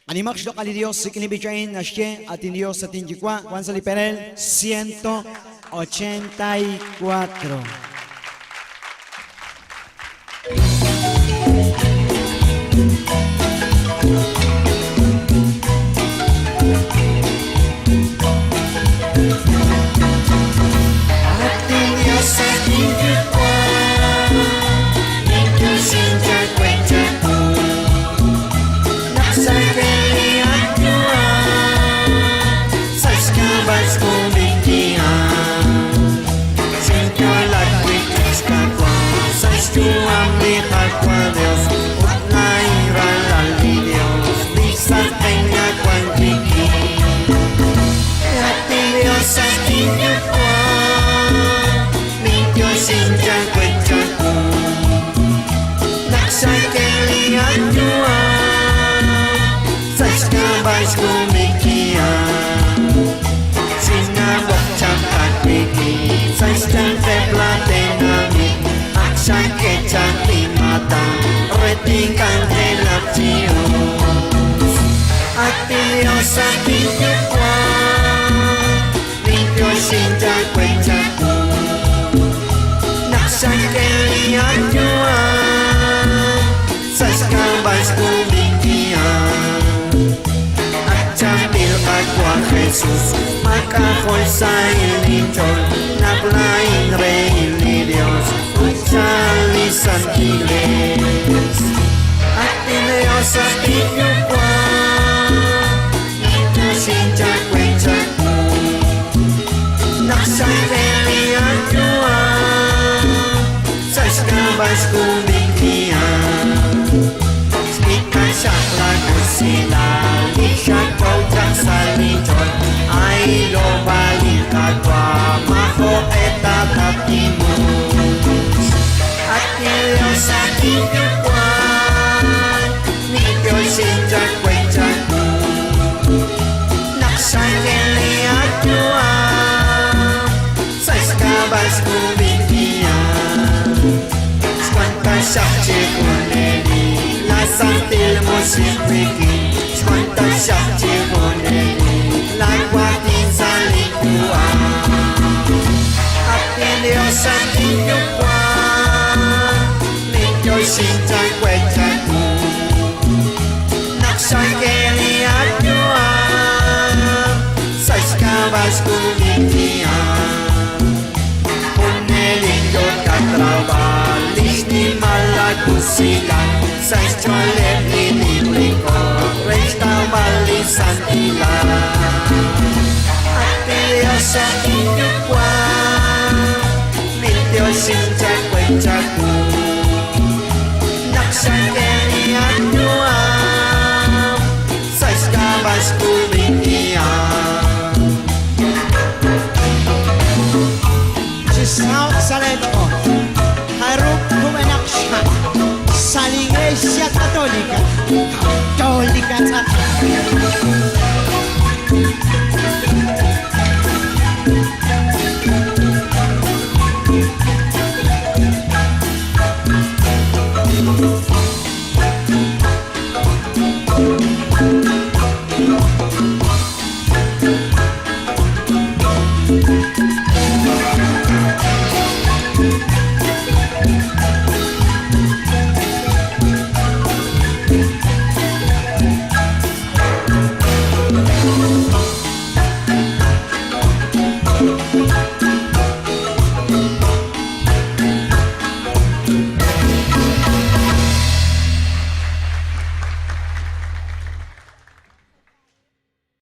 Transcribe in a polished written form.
Animax do kali Dios si kinibichain na siya atin Dios sa tinjikwa. Juan Saliperel 184. Retingkan gelap Dios Atilio sa tiyo kwa Limpyo sinja kwechaku Naksangkelian Juan Saskabas kumikian At jambil agwa Jesus Makakoy sa ilinchon Naglaing rey ni Dios Utsali santiles Atilio sa tiyo kwa Sinja kwechaku Naksangkelian Juan Saskabas kumikian Ikan saklaku sila Isyak kojak salinchon Ay lo balik katwa Maho etatatimu Atilio sa tiyo kwa Nityo sinja kwechaku Naksangkelian Juan Saskabas kumikian Swanta syakche kuneli Lasantil musipiki Swanta syakche kuneli Lagwatin salikuan Atilio sa tiyo kwa Nityo sinja kwechaku Naksangkelian Juan Saskabas kumikian Punelindot katrabalis ni malagusilan Saischolet linipliko Restabalis santilan Atilio sa tiyo kwa Nityo sinja kwechaku Naksangkelian Juan Saskabas kumikian Cisnaw sa leto, harap kumanak siya sa Iglesia Katolika. Katolika sa